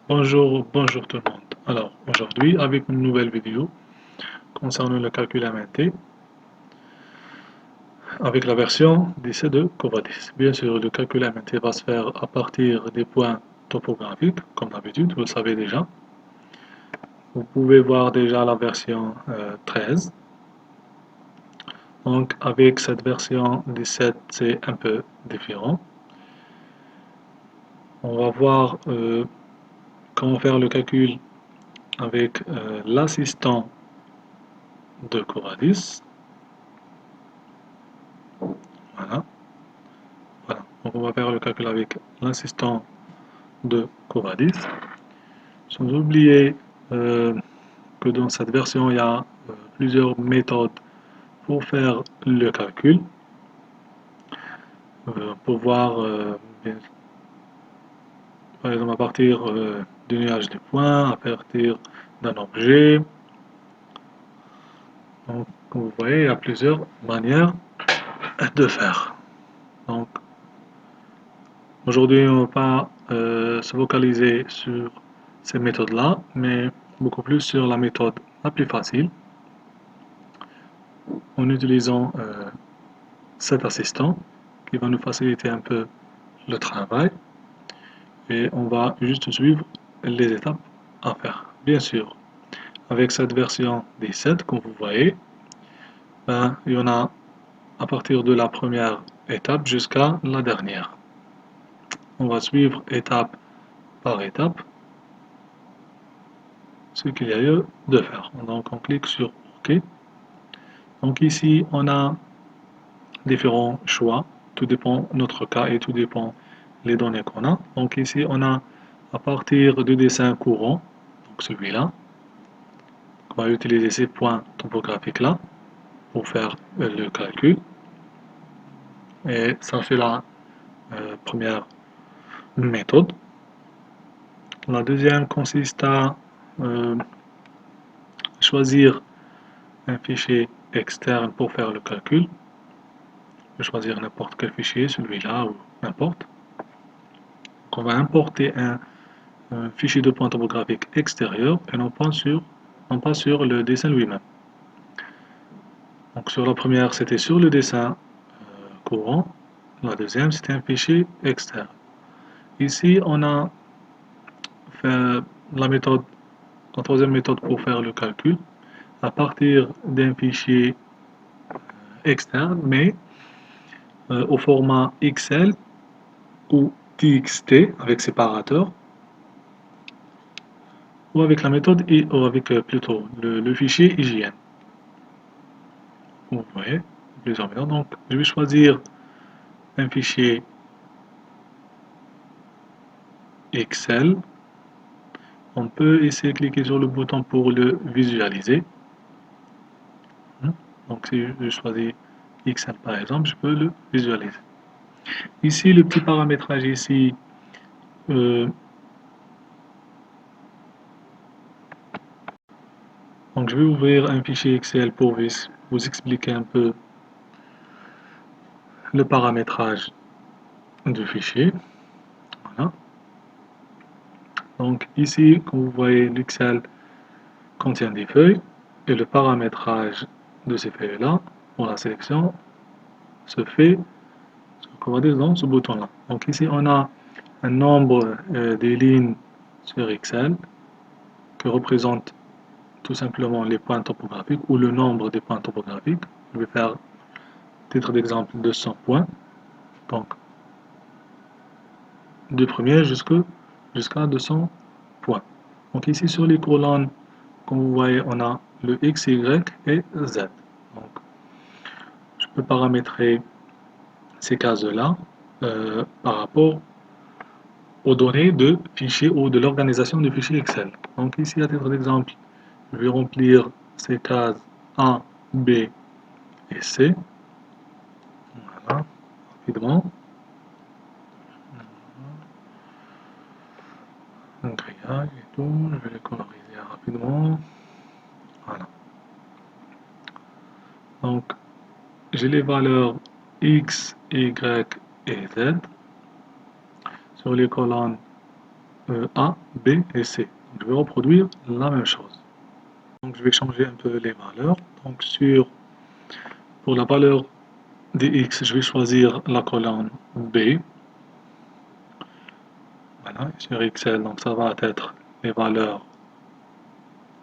Bonjour tout le monde. Alors, aujourd'hui, avec une nouvelle vidéo concernant le calcul à main T, avec la version 17 de Covadis. Bien sûr, le calcul à main T va se faire à partir des points topographiques, comme d'habitude, vous le savez déjà. Vous pouvez voir déjà la version 13. Donc, avec cette version 17, c'est un peu différent. On va voir comment faire le calcul avec l'assistant de Covadis. Voilà. Voilà. Donc on va faire le calcul avec l'assistant de Covadis. Sans oublier que dans cette version, il y a plusieurs méthodes pour faire le calcul. Pour voir, par exemple, à partir du nuage de points, à partir d'un objet. Donc, comme vous voyez, il y a plusieurs manières de faire. Donc, aujourd'hui, on ne va pas se focaliser sur ces méthodes-là, mais beaucoup plus sur la méthode la plus facile, en utilisant cet assistant qui va nous faciliter un peu le travail, et on va juste suivre les étapes à faire. Bien sûr, avec cette version 17, comme vous voyez, il y en a à partir de la première étape jusqu'à la dernière. On va suivre étape par étape ce qu'il y a lieu de faire. Donc on clique sur OK. Donc ici on a différents choix, tout dépend de notre cas et tout dépend les données qu'on a. Donc ici on a à partir du dessin courant, donc celui-là, on va utiliser ces points topographiques là pour faire le calcul. Et ça c'est la première méthode. La deuxième consiste à choisir un fichier externe pour faire le calcul. Je vais choisir n'importe quel fichier, celui-là ou n'importe. On va importer un fichier de points topographiques extérieur et non pas sur le dessin lui-même. Donc sur la première, c'était sur le dessin courant. La deuxième, c'était un fichier externe. Ici, on a fait la troisième méthode pour faire le calcul à partir d'un fichier externe, mais au format XL ou TXT avec séparateur, ou avec la méthode ou avec plutôt le fichier IGN. Vous voyez, plusieurs méthodes. Donc, je vais choisir un fichier Excel. On peut essayer de cliquer sur le bouton pour le visualiser. Donc, si je choisis Excel par exemple, je peux le visualiser. Ici, le petit paramétrage ici, donc je vais ouvrir un fichier Excel pour vous expliquer un peu le paramétrage du fichier. Voilà. Donc ici, comme vous voyez, l'Excel contient des feuilles et le paramétrage de ces feuilles-là pour la sélection se fait dans ce bouton-là. Donc ici, on a un nombre des lignes sur Excel qui représente tout simplement les points topographiques ou le nombre des points topographiques. Je vais faire, titre d'exemple, 200 points. Donc, du premier jusqu'à 200 points. Donc ici, sur les colonnes, comme vous voyez, on a le X, Y et Z. Donc, je peux paramétrer ces cases-là par rapport aux données de fichiers ou de l'organisation du fichier Excel. Donc ici, à titre d'exemple, je vais remplir ces cases A, B et C. Voilà, rapidement. Un grillage et tout, je vais les coloriser rapidement. Voilà. Donc, j'ai les valeurs X, Y et Z. Sur les colonnes, A, B et C. Je vais reproduire la même chose. Donc je vais changer un peu les valeurs. Donc pour la valeur des x, je vais choisir la colonne B. Voilà, sur Excel, donc ça va être les valeurs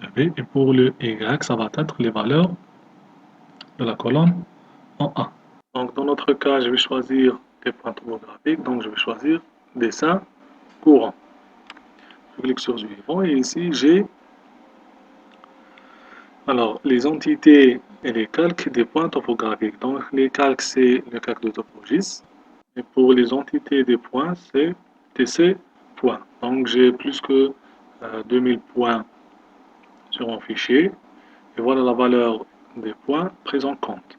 de B. Et pour le Y, ça va être les valeurs de la colonne en A. Donc dans notre cas, je vais choisir des points topographiques. Donc je vais choisir dessin courant. Je clique sur suivant et ici j'ai alors les entités et les calques des points topographiques. Donc les calques c'est le calque de TopoGIS et pour les entités des points c'est TC points. Donc j'ai plus que 2000 points sur mon fichier et voilà la valeur des points pris en compte.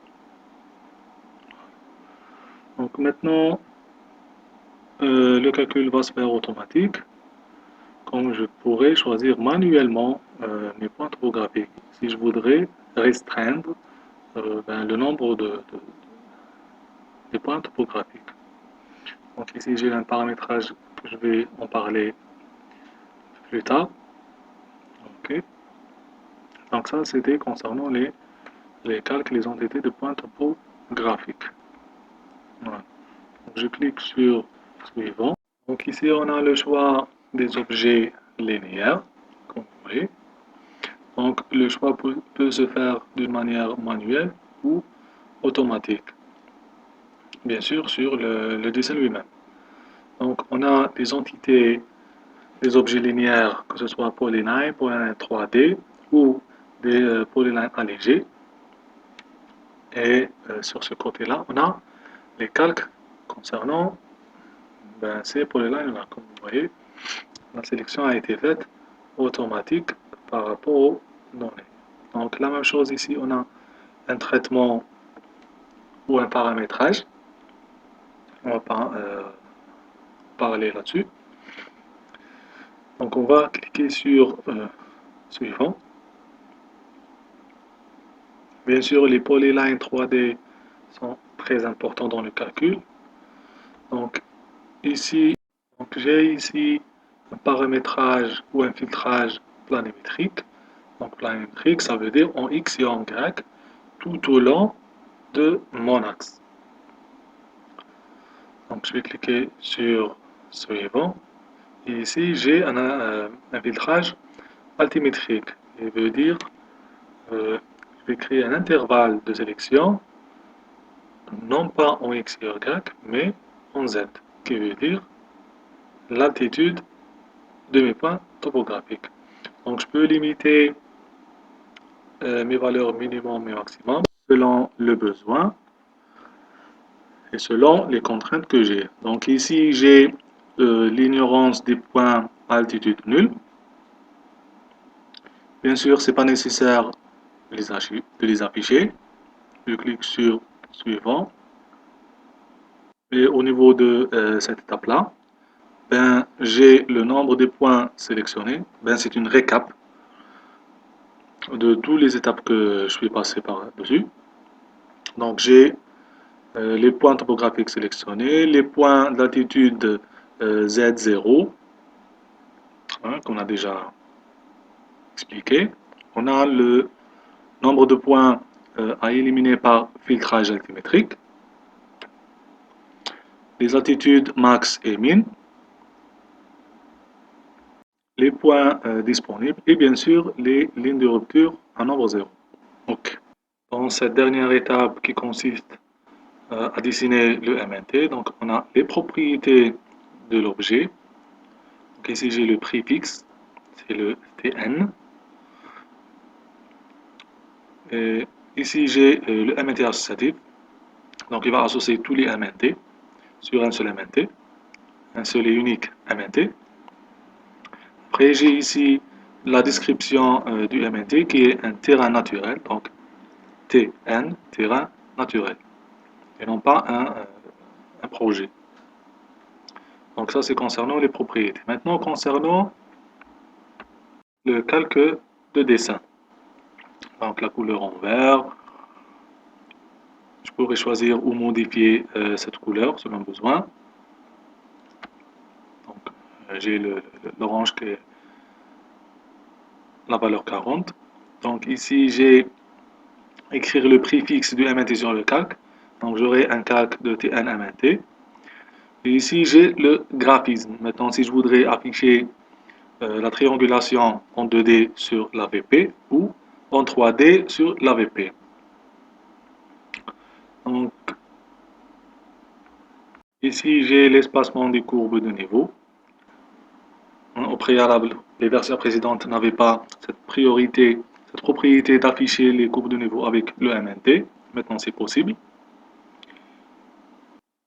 Donc maintenant le calcul va se faire automatique. Comme je pourrais choisir manuellement mes points topographiques. Si je voudrais restreindre le nombre des points topographiques. Donc ici j'ai un paramétrage, je vais en parler plus tard. Ok. Donc ça c'était concernant les calques, les entités de points topographiques. Voilà. Donc je clique sur suivant. Donc ici on a le choix des objets linéaires, comme vous voyez. Donc le choix peut se faire d'une manière manuelle ou automatique. Bien sûr sur le dessin lui-même. Donc on a des entités, des objets linéaires, que ce soit polyline, polyline 3D ou des polylines allégés. Et sur ce côté-là, on a les calques concernant ces polylines-là. Comme vous voyez, la sélection a été faite automatique par rapport aux données. Donc la même chose ici, on a un traitement ou un paramétrage. On va pas parler là-dessus. Donc on va cliquer sur suivant. Bien sûr, les polylines 3D sont très importants dans le calcul. Donc ici, j'ai ici un paramétrage ou un filtrage planimétrique. Donc planimétrique, ça veut dire en X et en Y tout au long de mon axe. Donc je vais cliquer sur suivant. Et ici, j'ai un filtrage altimétrique. Il veut dire je vais créer un intervalle de sélection, non pas en X et Y, mais en Z, qui veut dire l'altitude de mes points topographiques. Donc je peux limiter mes valeurs minimum et maximum selon le besoin et selon les contraintes que j'ai. Donc ici, j'ai l'ignorance des points à altitude nulle. Bien sûr, ce n'est pas nécessaire de les afficher. Je clique sur suivant. Et au niveau de cette étape-là, j'ai le nombre de points sélectionnés. C'est une récap de toutes les étapes que je suis passé par-dessus. Donc j'ai les points topographiques sélectionnés, les points d'altitude Z0, qu'on a déjà expliqué. On a le nombre de points à éliminer par filtrage altimétrique, les altitudes max et min, les points disponibles et bien sûr les lignes de rupture à nombre 0. Ok. Dans cette dernière étape qui consiste à dessiner le MNT, donc on a les propriétés de l'objet. Donc ici j'ai le préfixe, c'est le TN. Et ici j'ai le MNT associatif, donc il va associer tous les MNT sur un seul MNT, un seul et unique MNT. Après j'ai ici la description du MNT qui est un terrain naturel, donc TN, terrain naturel, et non pas un projet. Donc ça c'est concernant les propriétés. Maintenant concernant le calque de dessin. Donc la couleur en vert, je pourrais choisir ou modifier cette couleur selon besoin. Donc j'ai l'orange qui est la valeur 40. Donc ici, j'ai écrire le préfixe du MNT sur le calque. Donc j'aurai un calque de TN MNT. Et ici, j'ai le graphisme. Maintenant, si je voudrais afficher la triangulation en 2D sur l'AVP ou en 3D sur l'AVP. Donc, ici, j'ai l'espacement des courbes de niveau. Au préalable, les versions précédentes n'avaient pas cette propriété d'afficher les courbes de niveau avec le MNT. Maintenant, c'est possible.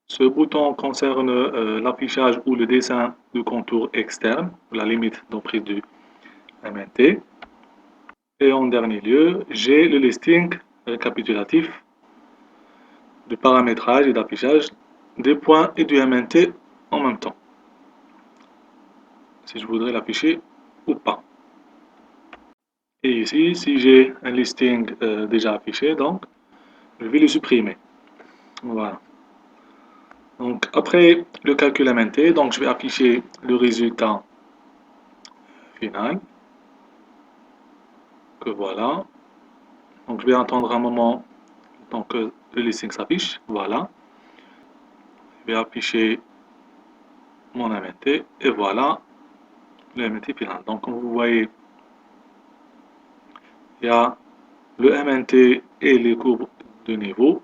Ce bouton concerne l'affichage ou le dessin du contour externe, la limite d'emprise du MNT. Et en dernier lieu, j'ai le listing récapitulatif du paramétrage et d'affichage des points et du MNT en même temps. Si je voudrais l'afficher ou pas. Et ici, si j'ai un listing déjà affiché, donc je vais le supprimer. Voilà. Donc après le calcul MNT, donc je vais afficher le résultat final. Que voilà. Donc je vais attendre un moment tant que le listing s'affiche. Voilà. Je vais afficher mon MNT et voilà le MNT final. Donc comme vous voyez, il y a le MNT et les courbes de niveau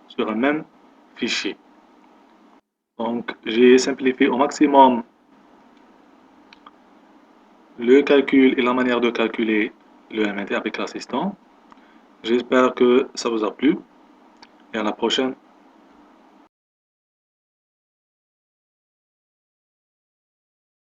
sur un même fichier. Donc j'ai simplifié au maximum le calcul et la manière de calculer le MNT avec l'assistant. J'espère que ça vous a plu et à la prochaine.